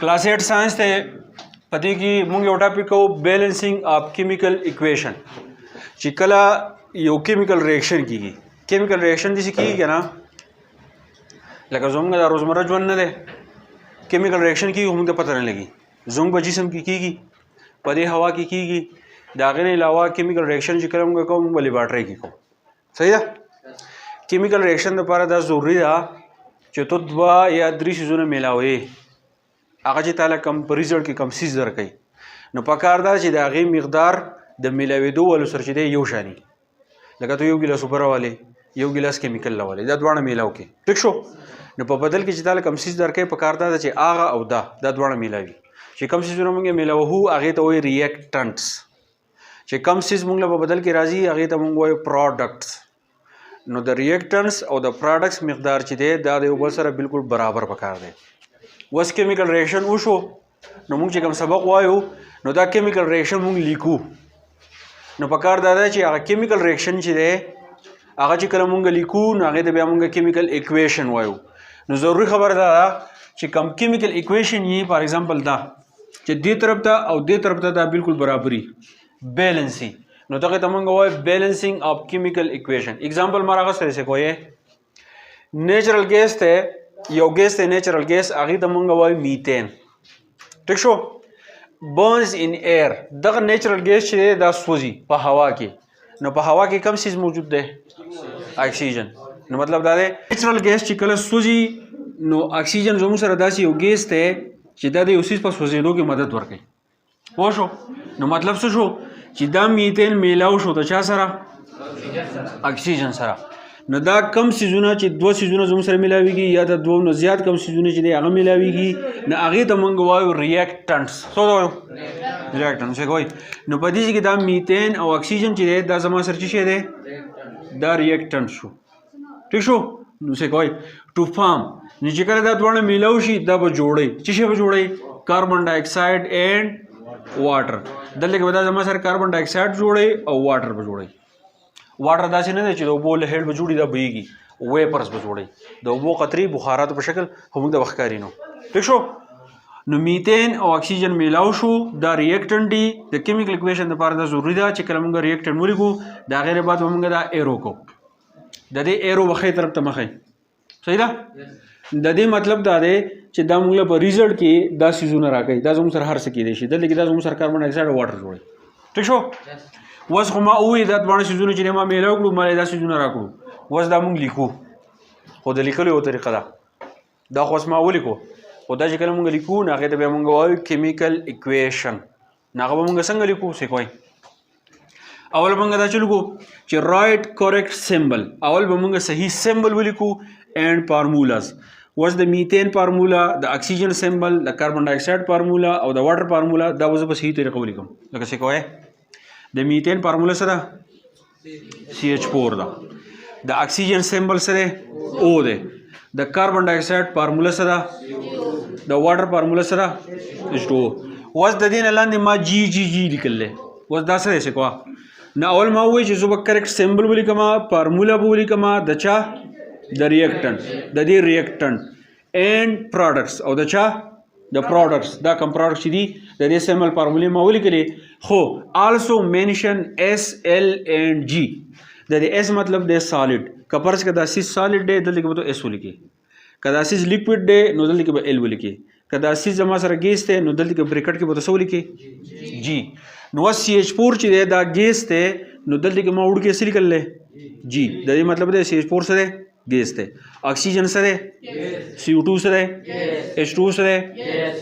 کلاس 8 سائنس ته پدې کې مونږ یو ټاپک کوو بیلنسینګ اف کیمیکل اکویشن چې کله یو کیمیکل ریاکشن کیږي کیمیکل ریاکشن دې کیږي کنه لکه زموږ د روزمره ژوند نه دی کیمیکل ریاکشن کیږي موږ ته پته نه لګي زموږ په جسم کې کیږي په دې هوا کې کیږي د هغې نه علاوه کیمیکل ریاکشن چې کله موږ کوو موږ په لیبارټرۍ کې کوو صحیح ده کیمیکل ریاکشن دپاره دا ضروري ده چې ته 2 یا 3 څیزونه میلاوې هغه چې تعالی کم په ریزلټ کې کم سیز درکوي نو پکار دا چې د هغې مقدار د میلاوېدو والو سره چې دی یو شاني لکه ته 1 ګیلاس اوبه راولې 1 ګیلاس کیمیکل راولې دا دواړه میلاو کې ټیک شو نو په بدل کې چې تعالی کم سیز درکوي پکار دا چې هغه او دا دواړه میلاوي چې کم سیزونه موږ میلاوو هغې ته وایي ریاکټنټس چې کم سیز موږ له په بدل کې راځي هغې ته موږ وایو پروډکټس نو د ریاکټنټس او د پروډکټس مقدار چې دی دا د یو بل سره بالکل برابر پکار دی وس کیمیکل ریاکشن وشو نو موږ چې کوم سبق وایو نو دا کیمیکل ریاکشن موږ لیکو نو پکار دا دی چې هغه کیمیکل ریاکشن چې دی هغه چې کله موږ لیکو نو هغې ته بیا موږ کیمیکل اکویشن وایو نو ضروري خبره دا ده چې کوم کیمیکل اکویشن یې فار ایگزامپل دا چې دې طرف ته او دې طرف ته دا بالکل برابري بیلنسي نو دغه ته موږ وایو بیلنسینګ اف کیمیکل اکویشن ایگزامپل ما راغستی سه کوی نیچرل ګیس ته یو ګیس ته نیچرل ګیس هغې ته موږ وایو میتین ټیک شو برنز ان ایر دغه نیچرل ګیس چې دی دا سوځي په هوا کې نو په هوا کې کم سیز موجود دی اکسیجن نو مطلب دا دی نیچرل ګیس چې کله سوځي نو اکسیجن زموږ سره داسې یو ګیس دی چې دا د یو سیز په سوځېدو کې مدد ورکوي پوه شو نو مطلب څه شو چې دا میتین میلاو شو د چا سره اکسیجن سره نو دا کم سیزونه چې 2 سیزونه زموږ سره میلاویږي یا د 2 نه زیات کم سیزونه چې دی هغه میلاویږي نو هغې ته موږ وایو ریاکټنټس څه ته وایو ریاکټنټس څه وایي نو په دې کې دا میتین او اکسیجن چې دی دا زما سره څه شی دی دا ریاکټنټ شو ټیک شو نو څه کوي ټو فارم نو چې کله دا دواړه میلاو شي دا به جوړوي څه شی به جوړوي کاربن ډای اکساید اینډ واټر دلته کې به دا زما سره کاربن ډای اکساید جوړوي او واټر به جوړوي واټر داسې نه دی چې د اوبو له هیډ به جوړي دا بهیږي ویپرز به جوړوي د اوبو قطرې بخاراتو په شکل خو موږ د وخت کاري نو ټیک شو نو میتین او اکسیجن میلاو شو دا ریاکټنټ دی د کیمیکل اکویشن دپاره دا ضروري ده چې کله موږ ریاکټنټ ولیکو د هغې نه بعد به موږ دا ایرو کوو د دې ایرو به ښی طرف ته مخی صحیح ده د دې مطلب دا دی چې دا موږ له په ریزلټ کې دا سیزونه راکوي دا زموږ سره هر څه کیدی شي دلته کې دا زموږ سره کاربن ډای اکساید او واټر جوړوي ټیک شو وس خو ما ووایي دا دواړه سیزونه چې دی ما میلاو کړو ما دا سیزونه راکړو وس دا موږ لیکو خو د لیکلو یو طریقه ده دا خو اوس ما ولیکو خو دا چې کله موږ لیکو نو هغې ته بیا موږ وایو کیمیکل اکویشن نو هغه به موږ څنګه لیکو څه کوئ اول به موږ دا چې لیکو چې رایټ کریکټ سیمبل اول به موږ صحیح سیمبل ولیکو اینډ فارمولاز وس د میتین فارمولا د اکسیجن سیمبل د کاربن ډای اکساید فارمولا او د واټر فارمولا دا به زه په صحیح طریقه ولیکم لکه څه کوئ د میتین فارمولا سره CH4 ده د اکسیجن سیمبل سره O ده د کاربن ډای اکساید فارمولا سره د واټر فارمولا سره H2O وس د دې نه لاندې ما جی لیکل وس دا سره څه کوه نو اول ما ووایي چې زه به کریکټ سیمبل ولیکم فارمولا به ولیکم د چا د ریاکټنټ د دې ریاکټنټ اینډ پروډکټس او د چا د پروډکټس دا کم پروډکټس چې دي د دې سیمبل فارمولې ما ولیکلې خو آلسو مینشن ایس ایل اینڈ جی د دې ایس مطلب دی سالډ که فرض که دا سیز سالډ دی دلته کې به تو ایس ولیکې که دا سیز لیکوډ دی نو دلته کې به ایل ولیکې که دا سیز زما سره ګیس دی نو دلته کې بریکټ کې به تو څه ولیکې جی نو CH4 چې دی دا ګیس دی نو دلته کې ما وړوکی څه لیکلی جی د دې مطلب دی CH4 سره ګیس دی اکسیجن سره CO2 سره H2O سره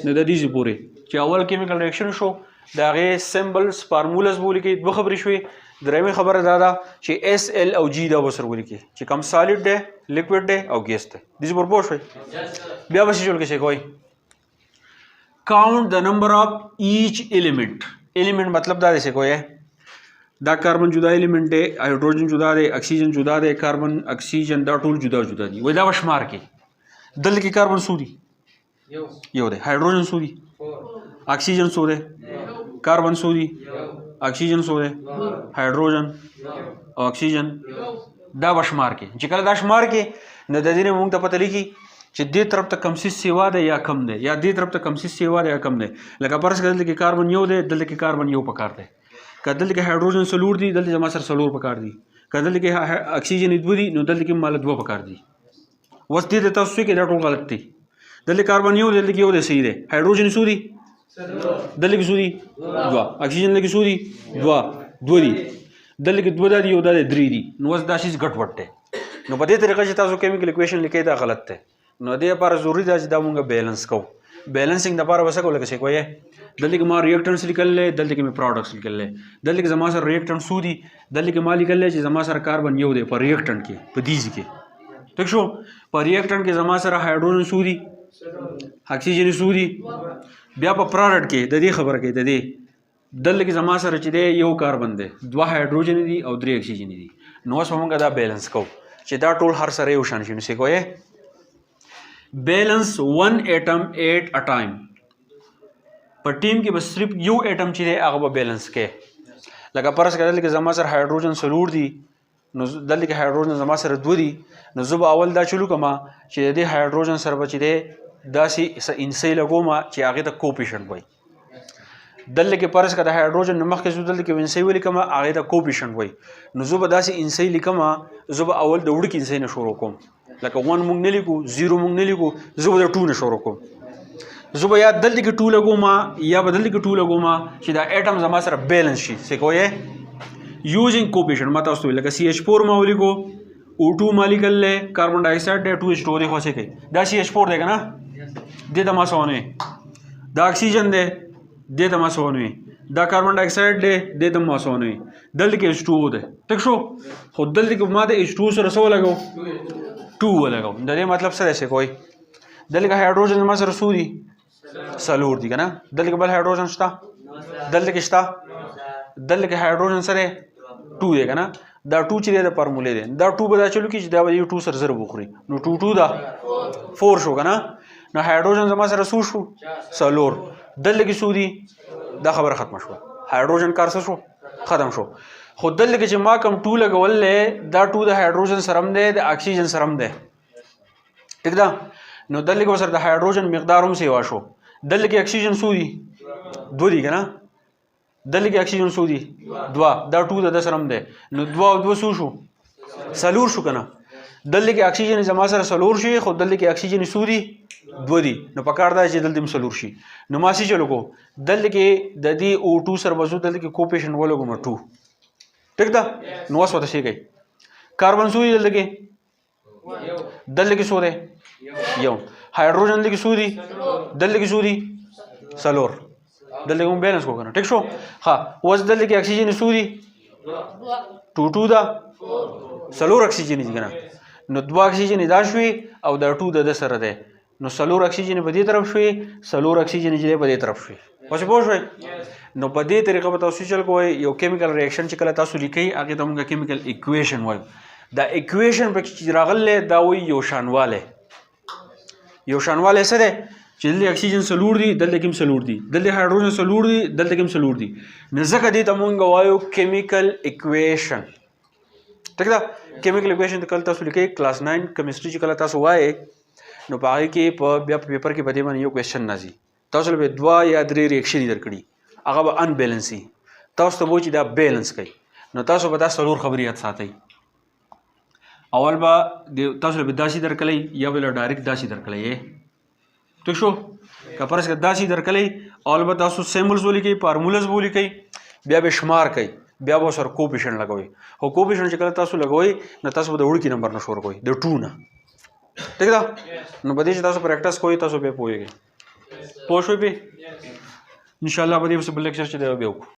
نو د دې پورې چې اول کیمیکل ریاکشن شو د هغې سیمبلز فارمولز به ولیکئ 2 خبرې شوې درېیمې خبره دا ده چې ایس ایل او جی دا به سره ولیکئ چې کم سالډ دی لیکوډ دی او ګیس دی دې پورې پوه شوئ بیا به څه جوړ کې څه کوئ کاؤنٹ د نمبر آف ایچ ایلیمنٹ مطلب دا دی څه کوئ دا کاربن جدا ایلیمنٹ دی هایډروجن جدا دی اکسیجن جدا دی کاربن اکسیجن دا ټول جدا جدا دي وایي دا به شمار کې دلته کې کاربن څو دي یو دی هایډروجن څو دي اکسیجن څو دی کاربن څو دي اکسیجن څو دی هایډروجن او اکسیجن دا به شمار کې چې کله دا شمار کې نو د دې نه موږ ته پته لګي چې دې طرف ته کم سیس سیوا دی یا کم دی یا دې طرف ته کم سیس سیوا دی یا کم دی لکه فرض کړه دلته کې کاربن یو دی دلته کې کاربن یو پکار دی که دلته کې هایدروجن څلور دي دلته زما سره څلور پکار دي که دلته کې اکسیجن دوه دي نو دلته کې مال دوه پکار دي اوس دې ته تاسو کې دا ټول غلط دي دلته کاربن یو دلته کې یو دی صحیح دی هایدروجن څو دي دلته کې څو دي دوه اکسیجن دلته کې څو دي دوه دي دلته کې دوه دي یو دا درې دي نو اوس دا شی ګډ وډ دی نو په دې طریقه چې تاسو کیمیکل اکویشن لیکئ دا غلط دی نو دې لپاره ضروري ده چې دا مونږ بیلنس کوو بیلنسنګ دپاره به څه کوو لکه چې کوی دلته کې ما ریاکټنټس لیکلی دلته کې مې پروډکټس لیکلی دلته کې زما سره ریاکټنټ څو دي دلته کې ما لیکلی چې زما سره کاربن یو دی په ریاکټنټ کې په دې کې ٹھیک شو په ریاکټنټ کې زما سره هایدروجن څو دي اکسیجن څو دي بیا په پروډکټ کې د دې خبره کوي د دې دلته کې زما سره چې دی یو کاربن دی دوه هایدروجن دي او درې اکسیجن دي نو اوس مونږ دا بیلنس کوو چې دا ټول هر سره یو شان شي نو څه کوی بیلنس ون ایٹم ایٹ ا ٹائم په ټیم کې به صرف یو ایټم چې دی هغه به بیلنس کې لکه فرض کړه دلته کې زما سره هایدروجن څلور دي نو دلته کې هایدروجن زما سره دوه دي نو زه به اول دا چلو کومه چې د دې هایدروجن سره به چې دی داسې انسۍ لګوم چې هغې ته کوپیشنټ وایي دلته کې فرض کړه د هایدروجن نه مخکې زه دلته کې انسۍ ولیکم هغې ته کوپیشنټ وایي نو زه به داسې انسۍ لیکم زه به اول د وړوکي انسۍ نه شروع کوم لکه 1 مونږ نه لیکو 0 مونږ نه لیکو زه به د 2 نه شروع کوم زه به یا دلته کې 2 لګوم یا به دلته کې 2 لګوم چې دا ایټم زما سره بیلنس شي څه کوی یوزینګ کوپیشنټ ما تاسو ته لکه CH4 ما ولیکو O2 ما لیکلی کاربن ډای اکساید دی 2H2 دی خو څه کوي دا CH4 دی که نه دې ته ما څه ونه دا اکسیجن دی دې ته ما څه ونه دا کاربن ډای اکساید دی دې ته ما څه ونه دلته کې H2O دی ټیک شو خو دلته کې ما د H2O سره څه ولګو 2 ولګو د دې مطلب څه دی کوی دلته کې هایدروجن زما سره څو دي څلور دي که نه دلته کې بل هایدروجن شته دلته کې شته دلته کې هایدروجن سره 2 دی که نه دا 2 چې دی د فارمولې دی دا 2 به دا چلو کې چې دا به یو 2 سره ضرب وخوري نو 2 دا 4 شو که نه نو هایدروجن زما سره څو شو څلور دلته کې څو دي دا خبره ختمه شوه هایدروجن کار څه شو ختم شو خو دلته کې چې ما کم 2 لګول دی دا 2 د هایدروجن سره هم دی د اکسیجن سره هم دی ټیک ده نو دلته کې سره د هایدروجن مقدار هم سیوا شو دلته کې اکسیجن څو دي 2 دي که نه دلته کې اکسیجن څو دي 2 دا 2 د سره هم دی نو 2 او 2 څو شو څلور شو که نه دلته کې اکسیجن زما سره څلور شي خو دلته کې اکسیجن څو دي 2 دي نو پکار دا چې دلته هم څلور شي نو ما څه چلو کو دلته کې د دې O2 سره به زه دلته کې کوپیشنټ ولګوم 2 ٹھیک ده نو اوس ورته شي کوي کاربن څو دي دلته کې دلته کې څو دی یو هایدروجن دلته کې څو دي دلته کې څو دي څلور دلته کې مونږ بیلنس کو کنه ٹھیک شو ها اوس دلته کې اکسیجن څو دي 2 دا څلور اکسیجن دي کنه نو 2 اکسیجن دا شوي او دا 2 د سره دی نو څلور اکسیجن په دې طرف شوي څلور اکسیجن چې په دې طرف شوي اوس پوه شوئ نو په دې طریقه به تاسو چل کوئ یو کیمیکل ریاکشن چې کله تاسو لیکئ هغې ته مونږ کیمیکل اکویشن وایو دا اکویشن پکې چې راغلی دا وایي یو شانوالی څه دی چې دلته اکسیجن څلور دي دلته کې هم څلور دي دلته هایدروجن څلور دي دلته کې هم څلور دي نو ځکه دې ته مونږ وایو کیمیکل اکویشن ټیک ده کیمیکل اکویشن ته کله تاسو لیکئ کلاس 9 کیمسټري چې کله تاسو وایئ نو په هغې کې بیا په پیپر کې په دې باندې یو کوېسچن راځي تاسو له به 2 یا 3 ریاکشنې درکړي هغه به انبیلنس وي تاسو ته وایي چې دا بیلنس کوي نو تاسو به دا څلور خبرې یاد ساتئ اول به تاسو له به داسې درکلی یا به له ډایرکټ داسې درکلی ٹھیک شو که فرض کړه داسې درکلی اول به تاسو سیمبلز ولیکئ فارمولز به ولیکئ بیا به شمار کوئ بیا به ورسره کوپیشنټ لګوئ خو کوپیشنټ چې کله تاسو لګوئ نو تاسو به د وړوکي نمبر نه شروع کوئ د 2 نه ٹھیک ده نو په دې چې تاسو پریکټس کوئ تاسو بیا پوهیږئ پوه شوئ پې انشاءالله په دې پسې بل لیکچر چې دی بیا وکړو